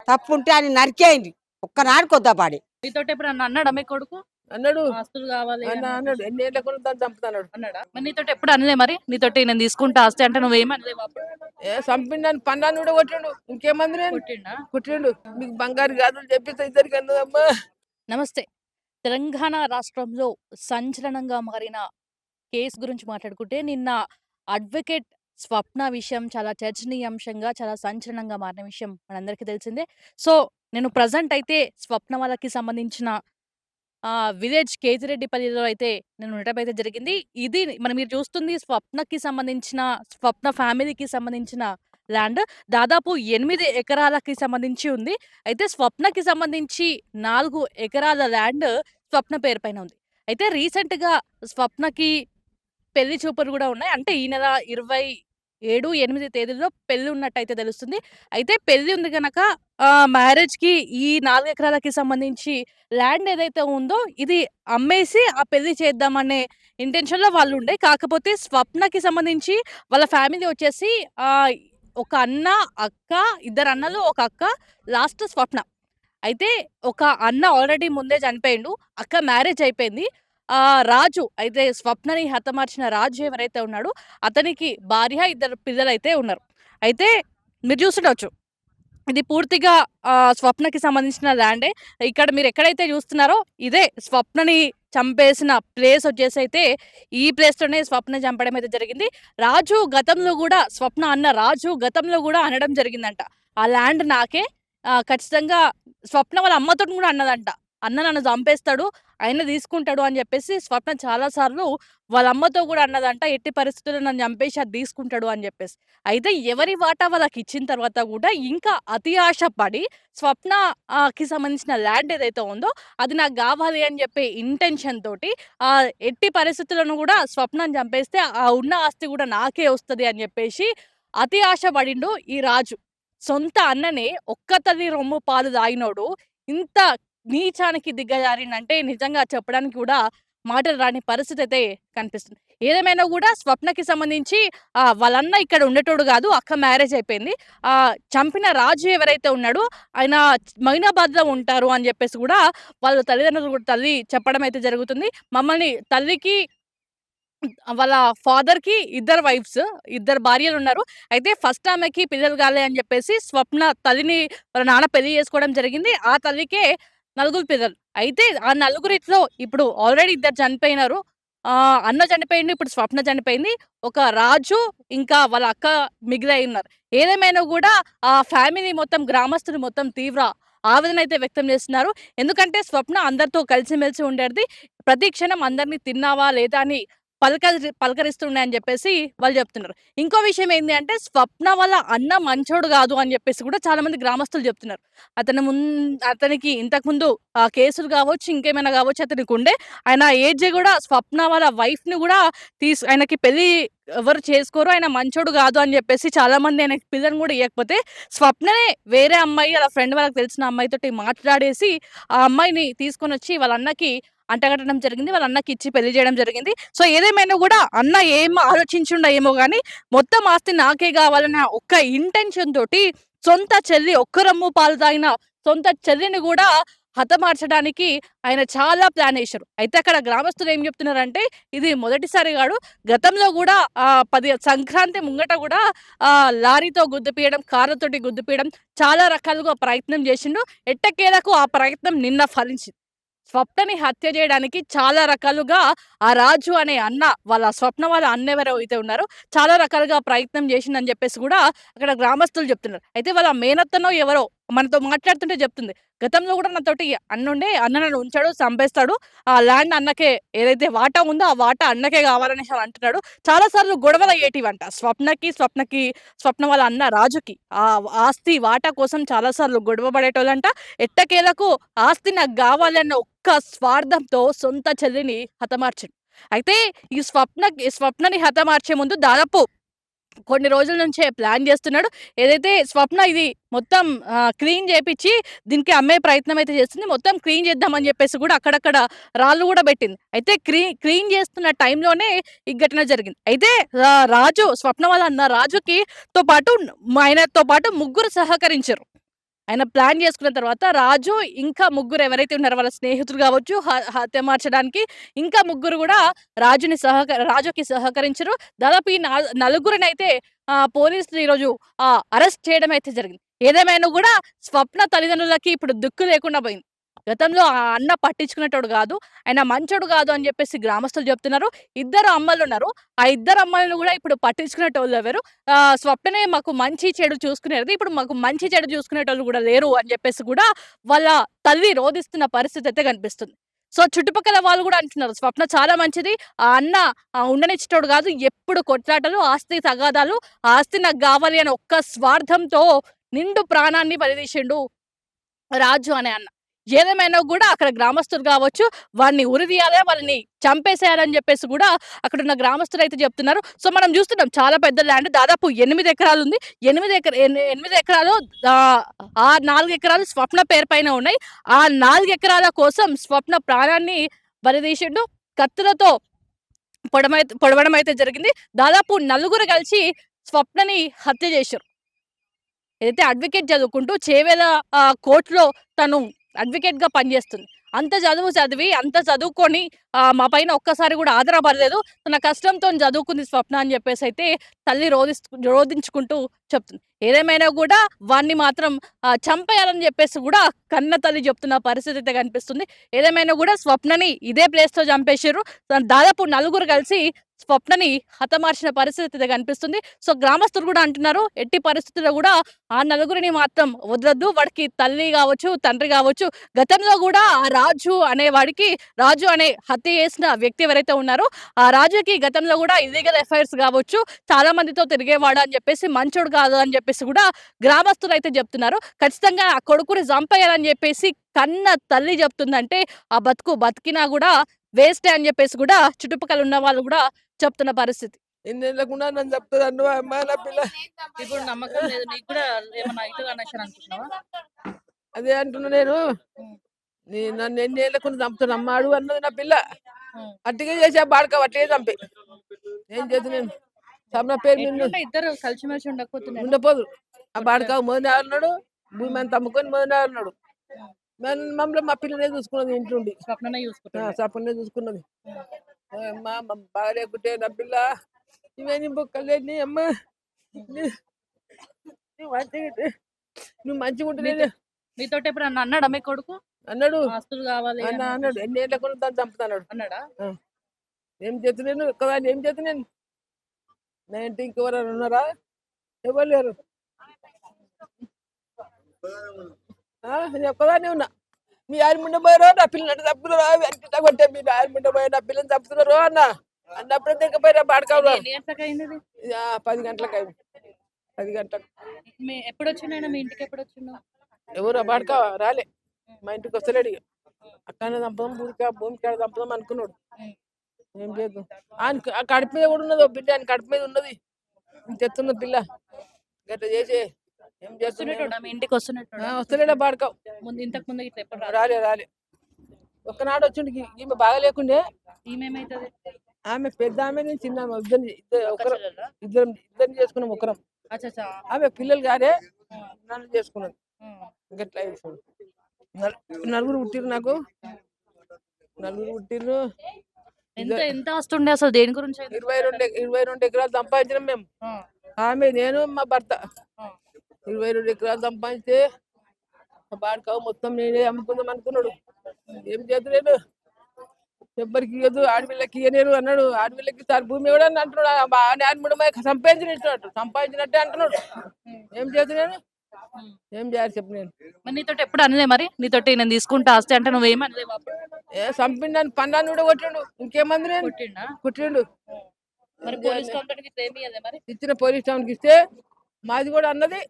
తప్పు ఉంటే ఆయన నరికేయండి ఒక్కనాడు కొద్దపాడి. నీతోటి ఎప్పుడన్నా అన్నాడా మీ కొడుకు? అన్నాడు. ఆస్తులు కావాలి అని అన్నాడు. చెప్పేసి? ఎన్నేళ్ళ కూడా దాన్ని చంపుతున్నాడు. అన్నాడా? మరి నీతోటి ఎప్పుడు అనలే మరి? నీతోటి నేను తీసుకుంటా ఆస్తి అంటే నువ్వేమనలేవా అప్పుడు? చంపిండని పన్నాన్ని కూడా కొట్టిండు. ఇంకేమంది నేను కొట్టిండా? కొట్టిండు. మీకు బంగారు గాజులు చెప్పిస్తా ఇద్దరికి అన్నదమ్మా. నమస్తే. తెలంగాణ రాష్ట్రంలో సంచలనంగా మారిన కేసు గురించి మాట్లాడుకుంటే నిన్న అడ్వకేట్ స్వప్న విషయం చాలా చర్చనీయాంశంగా, చాలా సంచలనంగా మారిన విషయం మనందరికీ తెలిసిందే. సో, నేను ప్రెజెంట్ అయితే స్వప్న వాళ్ళకి సంబంధించిన విలేజ్ కేతిరెడ్డిపల్లిలో అయితే నేను ఉండటం అయితే జరిగింది. ఇది మరి మీరు చూస్తుంది స్వప్నకి సంబంధించిన, స్వప్న ఫ్యామిలీకి సంబంధించిన ల్యాండ్. దాదాపు 8 ఎకరాలకి సంబంధించి ఉంది. అయితే స్వప్నకి సంబంధించి 4 ఎకరాల ల్యాండ్ స్వప్న పేరు పైన ఉంది. అయితే రీసెంట్‌గా స్వప్నకి పెళ్లి చూపులు గూడా ఉన్నాయి. అంటే ఈ నెల 27, 8 తేదీల్లో పెళ్లి ఉన్నట్టయితే తెలుస్తుంది. అయితే పెళ్లి ఉంది గనక మ్యారేజ్‌కి ఈ 4 ఎకరాలకి సంబంధించి ల్యాండ్ ఏదైతే ఉందో ఇది అమ్మేసి ఆ పెళ్లి చేద్దామనే ఇంటెన్షన్‌లో వాళ్ళుండే. కాకపోతే స్వప్నకి సంబంధించి వాళ్ళ ఫ్యామిలీ వచ్చేసి ఆహ్, ఒక అన్న, అక్క, ఇద్దరు అన్నలు, ఒక అక్క, లాస్ట్ స్వప్న. అయితే ఒక అన్న ఆల్రెడీ ముందే చనిపోయిండు. అక్క మ్యారేజ్ అయిపోయింది. రాజు అయితే స్వప్నని హతమార్చిన రాజు ఎవరైతే ఉన్నాడో అతనికి భార్య, ఇద్దరు పిల్లలైతే ఉన్నారు. అయితే మీరు చూసుండొచ్చు. ఇది పూర్తిగా స్వప్నకి సంబంధించిన ల్యాండే. ఇక్కడ మీరెక్కడైతే చూస్తున్నారో ఇదే స్వప్నని చంపేసిన ప్లేస్ వచ్చేసైతే ఈ ప్లేస్‌లోనే స్వప్నని చంపడం అయితే జరిగింది. రాజు గతంలో గూడా స్వప్న అన్న రాజు గతంలో గూడా అనడం జరిగిందంట. ఆ ల్యాండ్ నాకే. ఖచ్చితంగా స్వప్న వాళ్ళ అమ్మతోని గూడా అన్నదంట. అన్న నన్ను చంపేస్తాడు. ఆయన తీసుకుంటాడు అని జెప్పేసి స్వప్న చాలా సార్లు వాళ్ళ అమ్మతో గూడా అన్నదంట. ఎట్టి పరిస్థితుల్లో నన్ను చంపేసి అది తీసుకుంటాడు అని జెప్పేసి. అయితే ఎవరి వాటా వాళ్ళకిచ్చిన తర్వాత గూడా ఇంకా అతి ఆశ పడి స్వప్న కి సంబంధించిన ల్యాండ్ ఏదైతే ఉందో అది నాకు గావాలి అని చెప్పే ఇంటెన్షన్ తోటి ఎట్టి పరిస్థితుల్లోనూ గూడా స్వప్నని చంపేస్తే ఆ ఉన్న ఆస్తి గూడా నాకే వస్తది అని జెప్పేసి అతి ఆశ పడిండు ఈ రాజు. సొంత అన్ననే ఒక్క తల్లి రొమ్ము పాలు తాగినోడు ఇంత నీచానికి దిగజారిండంటే నిజంగా చెప్పడానికి కూడా మాటలు రాని పరిస్థితి అయితే కనిపిస్తుంది. ఏదేమైనా గూడా స్వప్నకి సంబంధించి వాళ్ళన్న ఇక్కడ ఉండేటోడు గాదు. అక్క మ్యారేజ్ అయిపోయింది. చంపిన రాజు ఎవరైతే ఉన్నాడో ఆయన మైనాబాద్‌లో ఉంటారు అని జెప్పేసి గూడా వాళ్ళ తల్లిదండ్రులు గూడా తల్లి చెప్పడం అయితే జరుగుతుంది. మమ్మల్ని తల్లికి వాళ్ళ ఫాదర్‌కి ఇద్దరు వైఫ్స్, ఇద్దరు భార్యలున్నారు. అయితే ఫస్ట్ ఆమెకి పిల్లలు కాలే అని జెప్పేసి స్వప్న తల్లిని వాళ్ళ నాన్న పెళ్లి చేసుకోవడం జరిగింది. ఆ తల్లికే నలుగురు పిల్లలు. అయితే ఆ నలుగురిట్లో ఇప్పుడు ఆల్రెడీ ఇద్దరు చనిపోయినారు. అన్న చనిపోయిండు. ఇప్పుడు స్వప్న చనిపోయింది. ఒక రాజు ఇంకా వాళ్ళ అక్క మిగిలై ఉన్నారు. ఏదేమైనా గూడా ఆ ఫ్యామిలీ మొత్తం గ్రామస్తులు మొత్తం తీవ్ర ఆవేదన అయితే వ్యక్తం చేస్తున్నారు. ఎందుకంటే స్వప్న అందరితో కలిసిమెలిసి ఉండేది. ప్రతి క్షణం అందరిని తిన్నావా లేదా అని పలకరిస్తుండే అని జెప్పేసి వాళ్ళు జెప్తున్నారు. ఇంకో విషయం ఏంది అంటే స్వప్న వాళ్ళ అన్న మంచోడు గాదు అని జెప్పేసి గూడా చాలా మంది గ్రామస్తులు జెప్తున్నారు. అతనికి ఇంతకుముందు కేసులు గావచ్చు, ఇంకేమైనా గావచ్చు అతనికుండే. ఆయన ఏజ్ గూడా స్వప్న వాళ్ళ వైఫ్‌ని గూడా ఆయనకి పెళ్లి ఎవరు చేసుకోరు. ఆయన మంచోడు గాదు అని జెప్పేసి చాలా మంది ఆయనకి పిల్లని గూడా ఇయ్యకపోతే స్వప్ననే వేరే అమ్మాయి ఆళ్ళ ఫ్రెండ్ వాళ్ళకి తెలిసిన అమ్మాయితోటి మాట్లాడేసి ఆ అమ్మాయిని తీసుకొనొచ్చి వాళ్ళ అన్నకి అంటగట్టడం జరిగింది. వాళ్ళ అన్నకిచ్చి పెళ్లి జేయడం జరిగింది. సో, ఏదేమైనా గూడా అన్న ఏం ఆలోచించుండో ఏమో గాని, మొత్తం ఆస్తి నాకే గావాలన్న ఒక్క ఇంటెన్షన్ తోటి సొంత చెల్లి ఒక్క రొమ్ము పాలు తాగిన సొంత చెల్లిని గూడా హతమార్చడానికి ఆయన చాలా ప్లానేశారు. అయితే అక్కడ గ్రామస్తులు ఏం జెప్తున్నారంటే, ఇది మొదటిసారి గాదు. గతంలో గూడా 10 సంక్రాంతి ముంగట గూడా లారీతో గుద్దిపియడం, కార్‌లతోటి గుద్దిపియడం చాలా రకాలుగా ప్రయత్నం జేసిండు. ఎట్టకేలకు ఆ ప్రయత్నం నిన్న ఫలించింది. స్వప్నని హత్య జేయడానికి చాలా రకాలుగా ఆ రాజు అనే అన్న, వాళ్ళ స్వప్న వాళ్ళ అన్న ఎవరైతే ఉన్నారో చాలా రకాలుగా ప్రయత్నం జేషిండని జెప్పేసి గూడా అక్కడ గ్రామస్తులు జెప్తున్నారు. అయితే వాళ్ళ మేనత్తనో ఎవరో మనతో మాట్లాడుతుంటే జెప్తుంది. గతంలో గూడా నాతోటి అన్నుండే, అన్న నన్ను ఉంచాడు, సంపేస్తాడు. ఆ ల్యాండ్ అన్నకే ఏదైతే వాటా ఉందో ఆ వాటా అన్నకే గావాలనేసి అంటున్నాడు. చాలా సార్లు గొడవలయ్యేటివంట. స్వప్న వాళ్ళ అన్న రాజుకి ఆస్తి వాటా కోసం చాలా సార్లు గొడవ పడేటోళ్ళంట. ఎట్టకేలకు ఆస్తి నాకు గావాలి అన్న ఒక్క స్వార్థంతో సొంత చెల్లిని హతమార్చిండు. అయితే స్వప్నని హతమార్చే ముందు దాదాపు కొన్ని రోజుల నుంచే ప్లాన్ జేస్తున్నాడు. ఏదైతే స్వప్న ఇది మొత్తం క్లీన్ జేపిచ్చి దీనికి అమ్మే ప్రయత్నం అయితే చేస్తుంది. మొత్తం క్లీన్ చేద్దామని జెప్పేసి గూడా అక్కడక్కడ రాళ్ళు గూడా బెట్టింది. అయితే క్లీన్ జేస్తున్న టైంలోనే ఈ ఘటన జరిగింది. అయితే స్వప్న వాళ్ళ అన్న రాజుకి ఆయనతో పాటు ముగ్గురు సహకరించారు. ఆయన ప్లాన్ చేసుకున్న తర్వాత రాజు ఇంకా ముగ్గురు ఎవరైతే ఉన్నారో వాళ్ళ స్నేహితులు కావచ్చు, హత్యమార్చడానికి ఇంకా ముగ్గురు కూడా రాజుకి సహకరించరు. దాదాపు ఈ నలుగురినైతే పోలీసులు ఈరోజు అరెస్ట్ చేయడం అయితే జరిగింది. ఏదేమైనా కూడా స్వప్న తల్లిదండ్రులకి ఇప్పుడు దిక్కు లేకుండా పోయింది. గతంలో ఆ అన్న పట్టించుకునేటోడు కాదు. ఆయన మంచోడు కాదు అని చెప్పేసి గ్రామస్తులు చెప్తున్నారు. ఇద్దరు అమ్మలున్నారు. ఆ ఇద్దరు అమ్మలను కూడా ఇప్పుడు పట్టించుకునేటోళ్ళు ఎవరు? స్వప్ననే మాకు మంచి చెడు చూసుకునేది. ఇప్పుడు మాకు మంచి చెడు చూసుకునేటోళ్ళు కూడా లేరు అని చెప్పేసి కూడా వాళ్ళ తల్లి రోదిస్తున్న పరిస్థితి అయితే కనిపిస్తుంది. సో, చుట్టుపక్కల వాళ్ళు కూడా అంటున్నారు. స్వప్న చాలా మంచిది. ఆ అన్న ఉండనిచ్చేటోడు కాదు. ఎప్పుడు కొట్లాటలు, ఆస్తి తగాదాలు, ఆ ఆస్తి నాకు గావాలి అని ఒక్క స్వార్థంతో నిండు ప్రాణాన్ని బలితీసిండు రాజు అనే అన్న. ఏదేమైనా గూడా అక్కడ గ్రామస్తులు గావచ్చు, వాడిని ఉరిదీయాలి, వాళ్ళని చంపేసేయాలని జెప్పేసి గూడా అక్కడున్న గ్రామస్తులైతే జెప్తున్నారు. సో, మనం జూస్తున్నాం చాలా పెద్ద ల్యాండ్ దాదాపు 8 ఎకరాలుంది. 8 ఎకరాలు ఆ 4 ఎకరాలు స్వప్న పేరు పైన ఉన్నాయి. ఆ 4 ఎకరాల కోసం స్వప్న ప్రాణాన్ని బలితీసిండు. కత్తులతో పొడవడం అయితే జరిగింది. దాదాపు నలుగురు కలిసి స్వప్నని హత్య జేశారు. ఏదైతే అడ్వకేట్ చదువుకుంటూ చేవేళ కోర్ట్‌లో తను అడ్వకేట్‌గా పనిచేస్తుంది. అంత చదువు చదివి, అంత చదువుకొని మా పైన ఒక్కసారి కూడా ఆధారపడలేదు. తన కష్టంతోని చదువుకుంది స్వప్న అని చెప్పేసైతే తల్లి రోదించుకుంటూ చెప్తుంది. ఏదేమైనా గూడా వాడిని మాత్రం చంపేయాలని చెప్పేసి గూడా కన్న తల్లి చెప్తున్న పరిస్థితి అయితే కనిపిస్తుంది. ఏదేమైనా గూడా స్వప్నని ఇదే ప్లేస్‌లో చంపేసిర్రు. దాదాపు నలుగురు కలిసి స్వప్నని హతమార్చిన పరిస్థితి అయితే కనిపిస్తుంది. సో, గ్రామస్తులు కూడా అంటున్నారు, ఎట్టి పరిస్థితుల్లో గూడా ఆ నలుగురిని మాత్రం వదలొద్దు. వాడికి తల్లి గావచ్చు, తండ్రి గావచ్చు, గతంలో గూడా ఆ రాజు అనే హత్య చేసిన వ్యక్తి ఎవరైతే ఉన్నారో, ఆ రాజుకి గతంలో గూడా ఇల్లీగల్ అఫైర్స్ గావచ్చు, చాలా మందితో తిరిగేవాడు అని జెప్పేసి, మంచోడు కాదు అని జెప్పేసి గూడా గ్రామస్తులైతే జెప్తున్నారు. ఖచ్చితంగా ఆ కొడుకుని చంపేయాలని జెప్పేసి కన్న తల్లి జెప్తుందంటే, ఆ బతికినా గూడా వేస్టే అని జెప్పేసి గూడా చుట్టుపక్కల ఉన్న వాళ్ళు గూడా చెప్తున్న పరిస్థితి. ఎన్నేళ్ళకుండా నన్ను చెప్తుంది అమ్మ నా పిల్ల. ఇప్పుడు నమ్మకం లేదు. నీకు కూడా ఏమన్నా అయితది అనేసి అనుకుంటున్నావా? అదే అంటున్నా నేను. నన్ను ఎన్నేళ్ళకుండా చంపుతాను అమ్మ అడుగు అన్నది నా పిల్ల. అట్టిగా చేసా బాడక అట్లే చంపి ఏం చేద్దు నేను. సబ్న పేరు నిన్ను ఇద్దరు కలిసిమెలిసి ఉండకపోతున్నారు. ఉండపోదు. ఆ బాడక మొదటి అన్నాడు, భూమి అంతా అమ్ముకొని మొదటి అన్నాడు. మమ్మల్ని మా పిల్లనే చూసుకున్నది ఇంట్లోండి. స్వప్ననే చూసుకుంటారు. సపన్నే చూసుకున్నది. అమ్మా బాగా లేకుంటే నా పిల్ల ఇవన్నీ బొక్కలేని అమ్మ. నువ్వు మంచిగా ఉంటే మీతో ఎప్పుడన్నా అన్నాడా మీ కొడుకు? అన్నాడు. ఆస్తులు కావాలి అన్నాడు. ఎన్నేళ్ళకుండా దాన్ని చంపుతున్నాడు అన్నాడా? ఏం చేస్తున్నాను ఒక్కదాన్ని ఏం చేస్తున్నాను. నా ఇంటి ఇంకెవరైనా ఉన్నారా? ఎవరు లేరు. నేను ఒక్కదాన్ని ఉన్నా. మీ ఆయన ముండ పోయారో నా పిల్లలు తప్పుతున్నారో వెంట కొట్టే మీరు ఆయన ముండ పోయారు నా పిల్లలు తప్పుతున్నారో అన్నప్పుడు దిగపోయారా బాడకావు. 10 గంటలకు అయింది. 10 గంటలకు ఎప్పుడు వచ్చిండు మీ ఇంటికి? ఎప్పుడు వచ్చిండు? ఎవరు బాడకా రాలే. మా ఇంటికి వస్తలేడు. ఇక అక్కడనే చంపుదాం భూమి కాడ చంపుదాం అనుకున్నాడు. ఏం లేదు. ఆయన కడుపు మీద కూడా ఉన్నది బిడ్డ. ఆయన కడుపు మీద ఉన్నది. తెస్తున్న పిల్ల గట్లా చేసి ఏం చేస్తున్నాడు. మీ ఇంటికి వస్తలేడా బాడకావు. ఇంతకు ముందు ఇట్లా ఎప్పుడు రాలే. ఒక్కనాడు వచ్చిండు. ఈమె బాగా లేకుండే. ఈమెమైతుంది? ఆమె పెద్ద ఆమె నేను చిన్న ఆమె ఇద్దరిని చేసుకున్నాం ఒకరం. ఆమె పిల్లలు కాదే నన్ను చేసుకున్నాను. గట్లా నలుగురు పుట్టిరు నాకు. నలుగురు పుట్టిర్రు. ఎంత వస్తుండే అసలు? దేని గురించి? 22 ఎకరాలు సంపాదించినాం మేము. ఆమె నేను మా భర్త 22 ఎకరాలు సంపాదించి బాడకావు మొత్తం నేనే అమ్ముకుందాం అనుకున్నాడు. ఏం చేతలేడు. ఎవ్వరికి ఇవ్వదు, ఆడపిల్లకి ఇయ్యలేరు అన్నాడు. ఆడపిల్లకి సార్ భూమి ఇవ్వడని అంటున్నాడు. సంపాదించినట్టే అంటున్నాడు. ఏం చేస్తున్నాను. ఏం చేయాలి చెప్పు. నేను నీతో ఎప్పుడు అనలే మరి? నీతోటి నేను తీసుకుంటా ఆస్తి అంటే నువ్వేమనలేవు? చంపిండని పన్నాన్ని కూడా కొట్టిండు. ఇంకేమంది నేను కొట్టిండు. ఇచ్చిన పోలీస్ స్టేషన్కి ఇస్తే మాది కూడా అన్నది.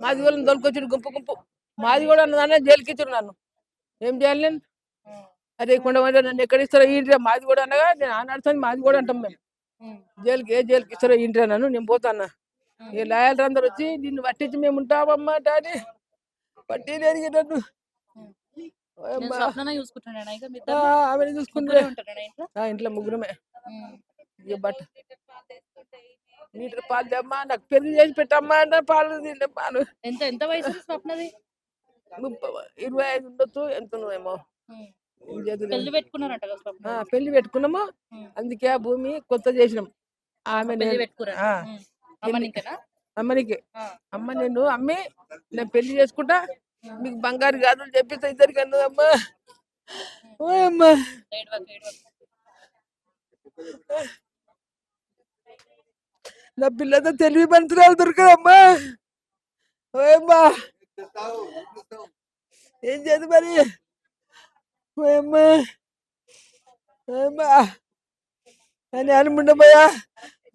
మాది కూడా దొరికొచ్చాడు గుంపు. మాది కూడా అన్నది జైలుకి ఇచ్చాడు నన్ను. ఏం చేయాలి నేను? అదే కొండ నన్ను ఎక్కడ ఇస్తారో ఇంటి మాది కూడా అనగా నేను ఆనాడుతాను. మాది కూడా అంటాం మేము. జైలుకి ఇస్తారో ఇంటి నన్ను నేను పోతాన్నా. ఈ లాయర్లు అందరు వచ్చి నిన్ను పట్టించి మేము ఉంటామమ్మా అని పట్టి లేదు నన్ను. ఆమె చూసుకుంటా. ఇంట్లో ముగ్గురమే. బట్ట లీటర్ పాలు తెమ్మా, నాకు పెళ్లి చేసి పెట్టమ్మా అంటే పాలు ఎంత వయసు స్వప్నది? 25 ఉండొచ్చు, ఎంతనో ఏమో. ఉమ్. ఏం చేద్దులేము. పెళ్లి పెట్టుకున్నారంట కదా స్వప్న గారు. పెళ్లి పెట్టుకున్నాము. ఉమ్. అందుకే ఆ భూమి కొత్త చేసినాం. ఆమె పెళ్లి నేను పెట్టుకున్నారంట. అమ్మనికేనా? అమ్మనికి ఆ. అమ్మ నేను అమ్మి నేను పెళ్లి చేసుకుంటా, మీకు బంగారు గాజులు చెప్పిస్తా ఇద్దరికి అన్నదమ్మా. ఓ అమ్మా, ఏడవకు, ఏడవకు. నా పిల్లతో తెలివి మంత్రాలు దొరకదమ్మా. ఓ అమ్మా, ఏం చేద్దు మరి. ఓ అమ్మా, ఓ అమ్మా అని అనుకుంటామయ్యా.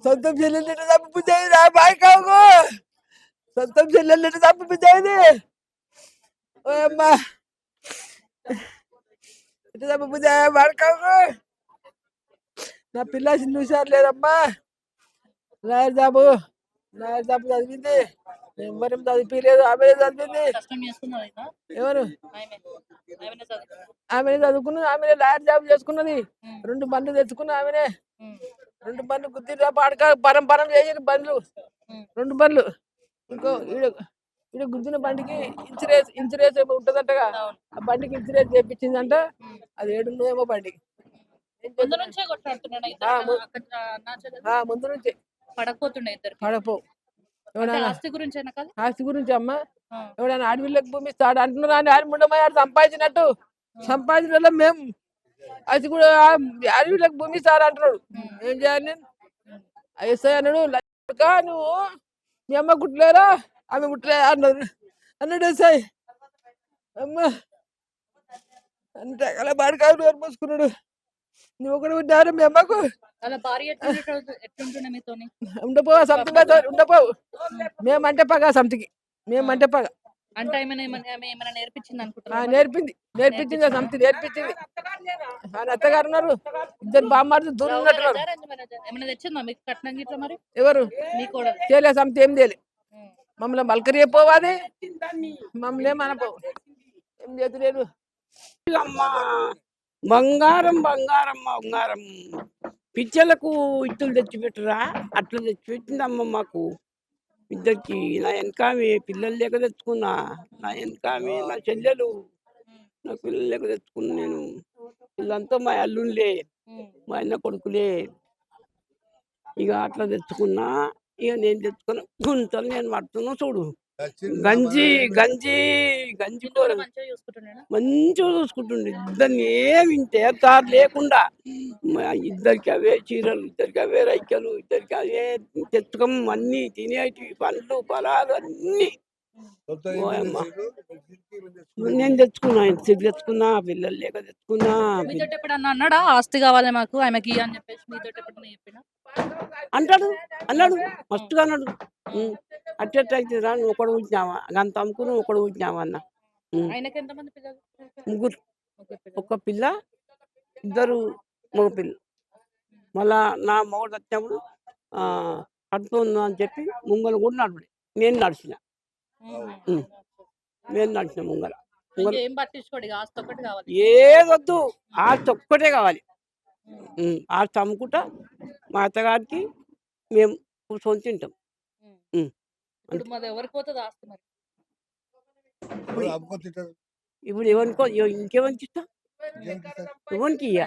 సొంతం చెల్లెలు తప్పిపోయాయి రా బాయ్ కావు. సొంతం చెల్లెలు తప్పిపోయాయి. ఓ అమ్మా, ఇటు తప్పిపోయా బాడుకావు. నా పిల్ల చూసారు లేదమ్మా. లాయర్ జాబు చదివింది. ఎవరేం చదివిలేదు, ఆమె చదివింది. కష్టం చేస్తున్నారు అయినా ఎవరు? ఆమె. ఆమెనే చదువుకున్నారు. ఆమెనే చదువుకున్నది, ఆమెనే లాయర్ జాబ్ చేసుకున్నది. ఉమ్. 2 బండ్లు తెచ్చుకున్న ఆమెనే. ఉమ్. 2 బండ్లు గుద్దిరా పాడక పరం చేసిన బండ్లు. ఉమ్. 2 బండ్లు. ఇంకో ఈడ గుద్దిన బండికి ఇన్సూరెన్స్ ఏమో ఉంటదంటగా. అవును. ఆ బండికి ఇన్సూరెన్స్ చేపించిందంట. ఉమ్. అది 700 ఏమో బండి. ముందు నుంచే కొట్లాడుతున్నాడు ఇద్దరు అన్నా చెల్లెలు. ముందు నుంచి పడకపోతుండే ఇద్దరికి. పడపో. అంటే ఎవడన్నా ఆస్తి గురించేనా కాదు? ఆస్తి గురించి అమ్మ, ఆ. ఎవడన్నా అడవిలోకి భూమి ఇస్తాడు అంటున్నారు. అని ఆయన ముండమయ్యాడు సంపాదించినట్టు. సంపాదించిన మేము అది కూడా అడవిలోకి భూమి ఇస్తాడు అంటున్నాడు. ఏం చేయాలి నేను? ఎస్ఐ అన్నాడు, "లచ్చక్క, నువ్వు మీ అమ్మ గుట్లేరా, ఆమె గుట్లే అన్నాడు ఎస్ఐ. అమ్మ అంటే అలా బాడి కాదు మూసుకున్నాడు. నువ్వు ఒకటి ఉంటారు మీ అమ్మకు అలా భార్య ఎట్లుంటుండే మీతోని? ఉండపో సంథింగ్ ఉండపోవు. మేమంటే పగ సంథింగ్, మేమంటే పగ. అంటే ఏమైనా నేర్పించింది అనుకుంటున్నా? నేర్పించింది సంథింగ్ నేర్పించింది. ఆయన అత్తగారు ఉన్నారు, 2 బామ్మారు దూరం ఉన్నట్టున్నారు. ఏమైనా తెచ్చిందా మీకు కట్నం గిట్ల మరి? ఎవరు మీ కూడా చేయలే, సంథింగ్ ఏం చేయలే. మమ్మల్ని మల్కరి పోవాలి, మమ్మల్ని ఏమనపో. ఏం చేతులేదు. అమ్మా బంగారం బంగారం బంగారం పిచ్చలకు ఇత్తులు తెచ్చిపెట్టురా, అట్లా తెచ్చిపెట్టిందమ్మ మాకు ఇద్దరికి. నా వెనకామె పిల్లలు లేక తెచ్చుకున్నా. నా వెనకామె నా చెల్లెలు, నా పిల్లలు లేక తెచ్చుకున్నా నేను. వీళ్ళంతా మా అల్లుళ్ళే, మా అన్న కొడుకులే. ఇక అట్లా తెచ్చుకున్నా. ఇక నేను తెచ్చుకున్న గుంతలు నేను పడుతున్నా చూడు. గంజి గంజి గంజి కూర మంచిగా చూసుకుంటున్నాడు. మంచిగా చూసుకుంటుండే. ఇద్దరిని ఏమి తేతారు లేకుండా. ఇద్దరికి అవే చీరలు, ఇద్దరికి అవే రైకలు, ఇద్దరికి అవే తెచ్చుకం, అన్ని తినేటివి పండ్లు పొలాలు అన్ని. నేను తెచ్చుకున్నా, తెచ్చుకున్నా, పిల్లలు లేక తెచ్చుకున్నా. మీతో ఎప్పుడన్నా అన్నాడా ఆస్తి కావాలి మాకు ఆమెకి అని చెప్పేసి? మీతో ఎప్పుడన్నా చెప్పినా? అన్నాడు మస్తుగా అన్నాడు. అట్టెట్టయితే రా, నువ్వు ఒకడు ఉంచినావా, అంత అమ్ముకుని ఒకడు ఉంచినావా అన్న. ఆయనకి ఎంతమంది పిల్లలు? 3. ముగ్గురు పిల్లలు. ఒక పిల్ల, 2 మగ పిల్లలు. మళ్ళా నా మొగడు వచ్చినప్పుడు పడుతుందా అని చెప్పి ముంగలు కూడా నడపలే, నేను నడిచిన. నేను నడిచిన ముంగల. ఏం పట్టించుకోడు, ఇక ఆస్తి ఒక్కటి కావాలి. ఏదొద్దు, ఆస్తి ఒక్కటే కావాలి. ఆస్తి అమ్ముకుంటా మా అత్తగారికి మేము కూర్చొని తింటాం. ఇప్పుడు మాది ఎవరికి పోతుంది ఆస్తి మరి? ఇప్పుడు ఎవరికో ఇంకెవరికి ఇస్తా, ఎవరికి ఇయ్య.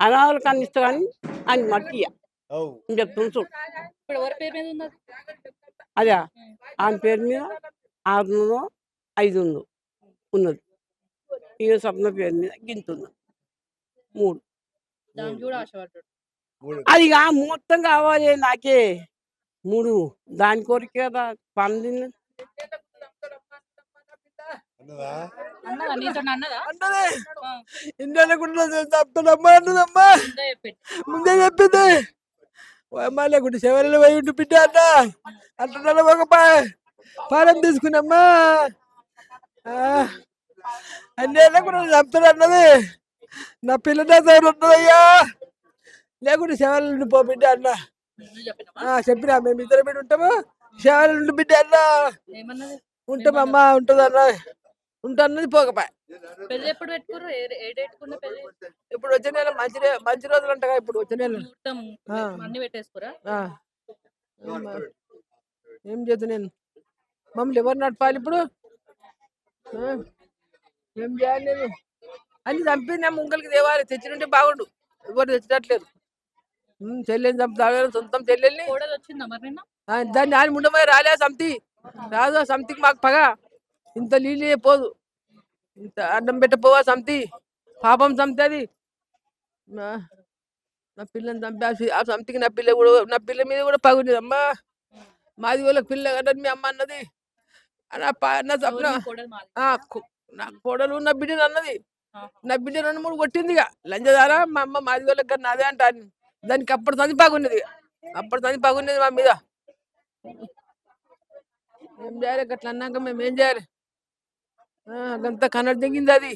అనాథలకు అన్ని ఇస్తా కానీ అని మట్టి ఇయ్య అని చెప్తాను చూడు. ఇప్పుడు ఎవరి పేరు మీద ఉన్నది? అదే ఆయన పేరు మీద 600 500 ఉన్నది. ఇక స్వప్న పేరు మీద గింతుంది 3. దాన్ని కూడా ఆశపడ్డాడు. అది మొత్తం కావాలి నాకే 3. దాని కోరిక కదా పని. అన్నదా నీతో అన్నదా? చెప్తాడమ్మా అన్నదమ్మా, ముందే చెప్పింది. అమ్మా లేకుంటే శివరిలో పోయి ఉండి బిడ్డ అన్న అంటున్నా. ఒక పాలం తీసుకున్నమ్మా, అన్నేళ్ళ కూడా చెప్తాడు అన్నది. నా పిల్ల దగ్గర ఉన్నదయ్యా, లేకుంటే శివాల నుండి పో బిడ్డ అన్న. చెప్పినా మేము 2 బిడ్డ ఉంటాము, శివాల నుండి బిడ్డ అన్న ఉంటామమ్మా, ఉంటుందన్న ఉంటుంది. పోకపోయా. పెళ్లి ఎప్పుడు పెట్టుకుర్రు? ఇప్పుడు వచ్చే నెల మంచి రోజులు అంటగా. ఇప్పుడు వచ్చే నెల అన్ని పెట్టేసుకోరా? ఏం చేద్దు నేను. మమ్మల్ని ఎవరు నడపాలి ఇప్పుడు? ఆ, ఏం చేయాలి నేను? అన్ని చంపింది ముంగలికి తేవాలి, తెచ్చినుంటే బాగుండు. ఎవరు తెచ్చినట్లేదు. చెల్లెని చంపుతాడు, సొంతం చెల్లెల్ని. కోడలు వచ్చిందా మరి నిన్న? దాన్ని ఆయన ముండమై రాలే సమితి. రాదు ఆ సమితికి మాకు పగ. ఇంత నీళ్ళు పోదు, ఇంత అన్నం పెట్టపోవా సమితి. పాపం సమితి అది. నా నా పిల్లని చంపేసి ఆ సమితికి నా పిల్ల మీద కూడా పగ ఉండేది. అమ్మా మాది వాళ్ళకి పిల్ల కదా మీ అమ్మ అన్నది. నా సప్న ఎవరు మీ కోడలు మాది? నా కోడలు నా బిడ్డను అన్నది. ఆహా. నా బిడ్డ 2, 3 కొట్టింది. ఇక లంజదారా మా అమ్మ మాది వాళ్ళకి కానీ నాదే అంటాను. దానికి అప్పటి సంది పగున్నది, అప్పటి సంది పగున్నది మా మీద. ఏం చేయాలి అట్లా అన్నాక మేము ఏం చేయాలి? అంత కన్నడ దిగింది అది.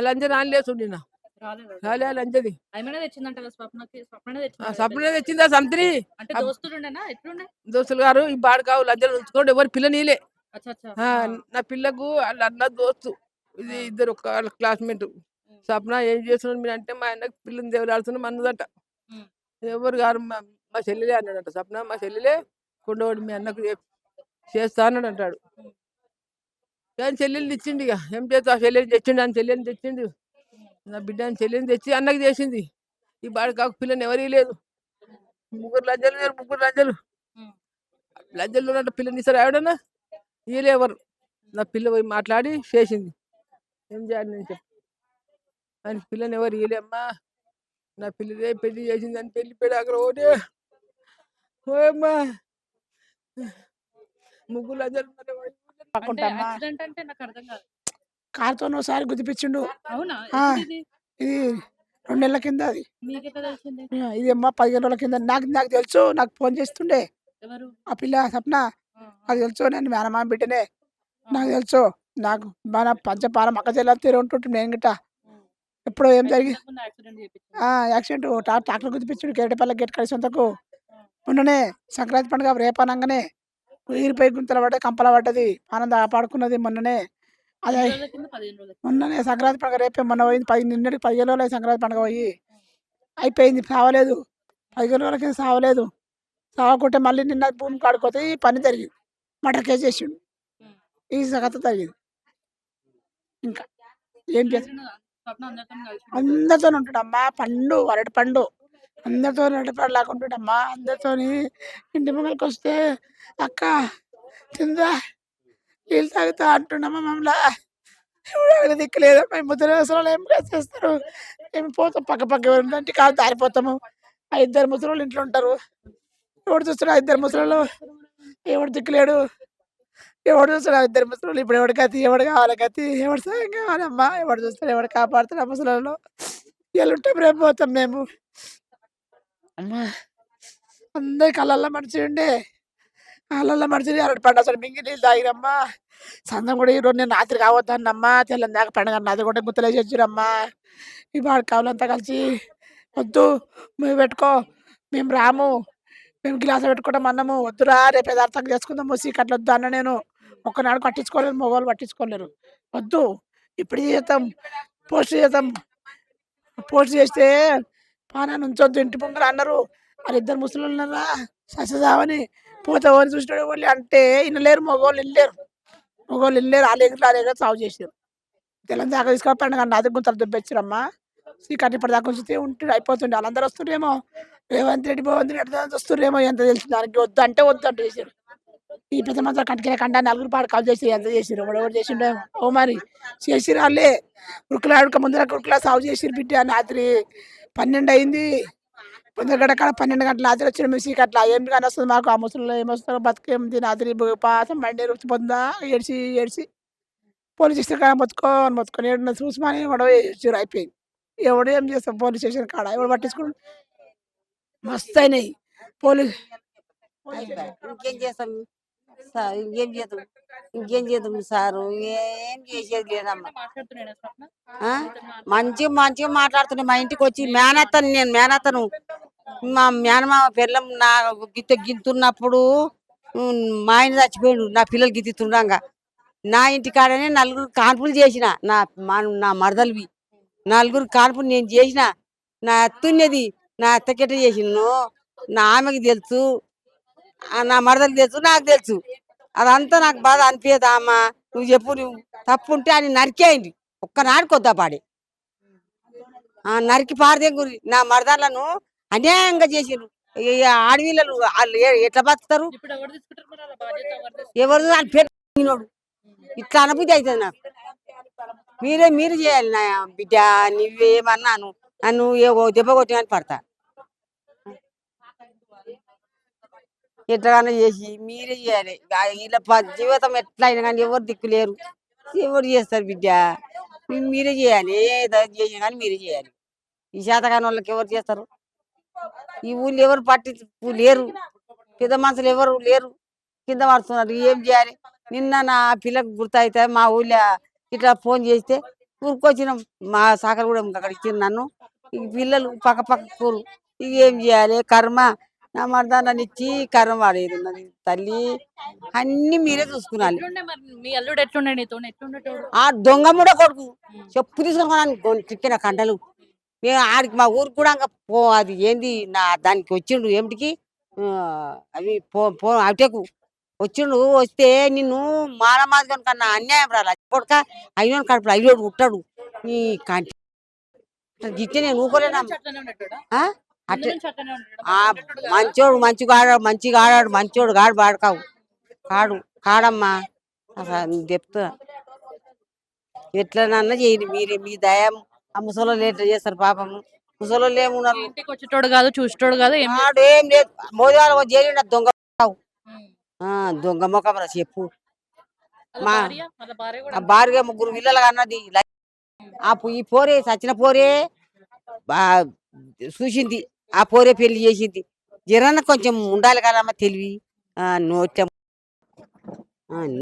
లంజ రానిలేదు నిన్న, రాలేదు. రాలే లంజది. ఆమెనే తెచ్చిందంట కదా స్వప్నకి. స్వప్ననే తెచ్చింది. సప్నే తెచ్చిందా సంతిని. అంటే దోస్తులుండేనా ఎట్లుండే? దోస్తులు గారు ఈ బాడకావు లంజలు ఉంచుకోండి, ఎవరు పిల్ల నీలే. అచ్చా అచ్చా. నా పిల్లకు వాళ్ళ అన్న దోస్తు, ఇది ఇద్దరు ఒక క్లాస్మేట్. సప్న ఏం చేస్తున్నాడు మీరు అంటే, మా అన్నకు పిల్లని దేవులాడుతున్నాం అన్నదట. ఉమ్. ఎవరు గారు మా చెల్లెలే అన్నాడట. సప్న మా చెల్లెలే కొండవాడు మీ అన్నకు చేస్తా అన్నాడు అంటాడు. కానీ చెల్లెల్ని ఇచ్చిండు. ఇక ఏం చేస్తా, చెల్లెని తెచ్చిండు, అని చెల్లెని తెచ్చిండు. నా బిడ్డ అని చెల్లెని తెచ్చి అన్నకి చేసింది. ఈ బాడకాకు పిల్లని ఎవరీ లేదు. 3 లంజలు లేరు, 3 లంజలు. లంజలు ఉన్నట్టు పిల్లని ఇస్తారు ఎవడన్నా? వీళ్ళే ఎవరు. నా పిల్ల పోయి మాట్లాడి చేసింది. ఏం చేయాలి నేను చెప్పు? ఆయన పిల్లని ఎవరు వీలేమ్మా. నా పిల్లదే పెళ్లి చేసింది అని పెళ్లి పెళ్ళి అక్కడ ఓటే ఓయమ్మా. 3 లంజలు అంటే పక్కుంటమ్మా యాక్సిడెంట్ అంటే నాకు అర్థం కాదు. కార్తో ఒకసారి గుద్దిపించిండు. అవునా? ఆ, ఎప్పుడు ఇది? ఇది 2 నెలల కింద అది. మీకెట్లా తెలిసింది? ఇది అమ్మా 15 రోజుల కింద. నాకు నాకు తెలుసు, నాకు ఫోన్ చేస్తుండే ఎవరు? ఆ పిల్ల సప్న. ఆ, నాకు తెలుసు, నేను మేనమామ బిడ్డనే. ఆ, నాకు తెలుసు. నాకు మన పంచపారం అక్క చెల్లెలు ఉంటుంటే నేను గిట్ట ఉమ్. ఎప్పుడో ఏం అయితే జరిగి ఇంతకుముందు యాక్సిడెంట్ చేయించింది. యాక్సిడెంట్ ట్రాక్టర్ గుద్దిపించుడు కేటపల్లి గేట్ కలిసి సొంతకు. మొన్ననే సంక్రాంతి పండుగ రేపనంగానే ఊరిపోయి గుంతల పడ్డది, కంపల పడ్డది, ఆనంద కాపాడుకున్నది మొన్ననే. ఎన్ని అదే రోజుల కింద? 15 రోజుల కింద. మొన్ననే సంక్రాంతి పండుగ రేపే మొన్న పోయింది. 10 నిన్నటికి 15 రోజులు అయింది సంక్రాంతి పండుగ పోయి. అయిపోయింది, సావలేదు. 15 రోజుల కింద సావలేదు. సావకుంటే మళ్ళీ నిన్న భూమి కాడుకోతే ఈ పని జరిగింది. మర్డర్ కేసు చేసిండు. ఉమ్. ఈ సంగతి జరిగింది. ఇంకా ఏం చేస్తా, మంచిగా స్వప్న అందరితో కలిసి అందరితో ఉంటాడమ్మా. పండు అరటి పండు అందరితో అరటి పండు లాగా ఉంటాడమ్మా. అందరితోని ఇంటి ముంగలికి వస్తే అక్క తిందా నీళ్ళు తాగుతా అంటున్నామా. మమ్మల్ని ఎవరు దిక్కులేదమ్మా. ఈ ముద్ర అవసరాలు ఏం చేస్తారు? మేము పోతాం పక్క పక్క ఎవరింటి కాదు దారిపోతాము. ఆ 2 ముసలోళ్ళు ఇంట్లో ఉంటారు. ఎవడు చూస్తున్నా 2 ముసలోళ్ళు, ఎవడు దిక్కులేడు. ఎవడు చూస్తున్నా 2 ముసలోళ్ళు. ఇప్పుడు ఎవడు గతి, ఎవడు కావాలి గతి, ఎవడు సాయం కావాలమ్మా. ఎవడు చూస్తాడు, ఎవడు కాపాడుతున్నా ముసలోళ్ళు. వీళ్ళు ఉంటాం, రేపు పోతాం మేము. అమ్మా అందరి కళ్ళల్లో మనిషి ఉండే, కళ్ళల్లో మనిషి అరటి పండు అసలు మింగి నీళ్ళు తాగిరమ్మా. సందం కూడా ఈరోజు నేను రాత్రి కావద్దన్నమ్మా. తెల్లని దాకా పండుగ అది కూడా గుర్తులేసి వచ్చిరమ్మా. ఈ బాడు కావాలంతా కలిసి వద్దు మేము పెట్టుకో, మేము రాము, మేము గ్లాసులు పెట్టుకుంటాం అన్నము. వద్దురా రేపు యథార్థంగా చేసుకుందాము, సీకట్లు వద్దు అన్న. నేను ఒక్కనాడు పట్టించుకోలేరు, మగవాళ్ళు పట్టించుకోలేరు. వద్దు ఇప్పుడు చేద్దాం, పోస్ట్ చేద్దాం. పోస్ట్ చేస్తే పానాన్ని ఉంచొద్దు ఇంటి ముందర అన్నారు. వాళ్ళు 2 ముసలు ఉన్నారా ససదావని పోతే ఎవరు చూసినాడు వాళ్ళు అంటే వినలేరు. మగవాళ్ళు వెళ్ళారు, మగవాళ్ళు వెళ్ళారు. వాళ్ళ సాగు చేసారు. తెలంగాణ దాకా తీసుకొని పండుగ అది గుంతలు దుబ్బెచ్చారమ్మా. శ్రీకాంత్ ఇప్పటిదాకా ఉంచితే ఉంటే అయిపోతుండే. వాళ్ళందరూ వస్తుండేమో, రేవంత్ రెడ్డి భవంత్ రెడ్డి వస్తుండేమో. ఎంత తెలిసి దానికి వద్దు అంటే వద్దు అంటే చేశారు. ఈ పెద్ద మంత్రులు కంటికి కంట 4 పాడు కాల్ చేసి ఎంత చేసిరు, ఎవడెవరు చేసిండేమో. ఓ మరి చేసిరు వాళ్ళే. ఉరుకులాడుక ముందర ఉరుకులా సాగు చేసిరు బిడ్డ. రాత్రి 12 అయింది. పొందగడ కాడ 12 గంటల రాత్రి వచ్చిన మిసికి అట్లా ఏం కానీ వస్తుంది మాకు. ఆ ముసలిలో ఏమొస్తారో బతికేమిది. రాత్రి పాసం మండే రుచి పొందా ఏడ్చి ఏడ్చి పోలీస్ స్టేషన్ కాడ మొత్తుకొని ఏడున్న చూసుమని గొడవ చేసారు. అయిపోయింది. ఎవడు ఏం చేస్తాం పోలీస్ స్టేషన్ కాడ, ఎవడు పట్టించుకుంటు. మస్తు అయినాయి పోలీస్. ఇంకేం చేస్తాం ఇంకేం చేద్దాం సారు, ఏం చేసేది లేదమ్మా. మాట్లాడుతున్నాడా స్వప్న? ఆ? మంచిగా మాట్లాడుతున్నాయి. మా ఇంటికి వచ్చి మేనత్తను, నేను మేనత్తను. మా మేనమామ పిల్లం నా గింతున్నప్పుడు మా ఆయన చచ్చిపోయాడు. నా పిల్లలు గిత్తుండగా నా ఇంటికాడనే 4 కాన్పులు చేసిన. నా మరదలివి 4 కాన్పులు నేను చేసిన. నా అత్తున్నది, నా అత్తకెట్ట చేసినో నా ఆమెకి తెలుసు. నా మరదలు తెలుసు, నాకు తెలుసు. అదంతా నాకు బాధ అనిపించదా అమ్మ? నువ్వు చెప్పు, నువ్వు తప్పు ఉంటే అని నరికేయండి ఒక్కనాడు కొద్దా పాడి నరికి పారదే గురి నా మరదలను అన్యాయంగా చేసిండ్రు. ఈ ఆడవిల్లలు వాళ్ళు ఎట్లా బతుకుతారు? ఇప్పుడు ఎవరు తీసుకుంటారు మరి అలా బాధ్యత ఎవరు తీసుకుంటారు? ఎవరు అని పెట్టినోడు ఇట్లా అనుభూతి అవుతుంది నాకు. మీరు చేయాలి నా బిడ్డ. నువ్వేమన్నాను నన్ను ఏవో దెబ్బ కొట్టినని పడతా. ఎట్లాగైనా చేసి మీరే చేయాలి. వీళ్ళ జీవితం ఎట్లా అయినా కానీ ఎవరు దిక్కు లేరు. ఎవరు చేస్తారు బిడ్డ? మీరే చేయాలి. ఏదో చేసినా కానీ మీరే చేయాలి. ఈ శాతకాని వాళ్ళకి ఎవరు చేస్తారు? ఈ ఊళ్ళో ఎవరు పట్టించు లేరు. పెద్ద మనుషులు ఎవరు లేరు. కింద పడుతున్నారు. ఏం చేయాలి? నిన్న నా పిల్లకు గుర్తయితే మా ఊళ్ళో ఇట్లా ఫోన్ చేస్తే ఊరుకొచ్చినాం. మా సాకర్ కూడా అక్కడ ఇచ్చింది నన్ను. ఈ పిల్లలు పక్క పక్క కూరు. ఇక ఏం చేయాలి? కర్మ. నా మర్దాన్ని ఇచ్చి కర్మ వాడేది ఉన్నది తల్లి. అన్ని మీరే చూసుకున్నాలి. ఎట్లుండే మరి మీ అల్లుడు ఎట్లుండే నీతో ఎట్లుండేటోడు? ఆ దొంగ మూడ కొడుకు చెప్పు తీసుకున్నాను చిక్కిన కండలు. నేను ఆడికి మా ఊరికి కూడా ఇంకా అది ఏంది నా దానికి వచ్చిండు ఏమిటికి అవి అటెకు వచ్చిండు. వస్తే నిన్ను మారమాదిగం కన్నా అన్యాయం రాలి కొడుక అయిన కడుపులు అయ్యోడు ఉంటాడు నీ కంటి గిట్టే నేను ఊకోలేనా? అట్లనే ఉండేటోడా? అట్లే ముందు నుంచి అట్లనే ఉండేటోడా? మంచోడు మంచిగా ఆడాడు మంచోడు కాడు బాడకావు కాడమ్మా. అసలు చెప్తా ఎట్లనన్నా చేయండి మీరే. మీ దయం ఆ ముసలోళ్ళు ఎట్లా చేస్తారు పాపము? ముసలోళ్ళు మీ ఏమున్నారు? ఇంటికి వచ్చేటోడు కాదు, చూసేటోడు కాదు, ఏం ఆడు ఏం లేదు. మోదీ చేయండి దొంగ ఉమ్. దొంగ మొఖం రా చెప్పు. వాళ్ళ మా భార్య కూడా ఆ భార్య ముగ్గురు పిల్లలు అన్నది. ఈ పోరే సచిన పోరే చూసింది. ఆ పోరే పెళ్లి చేసింది. జరన్న కొంచెం ఉండాలి కదమ్మా తెలివి. నోట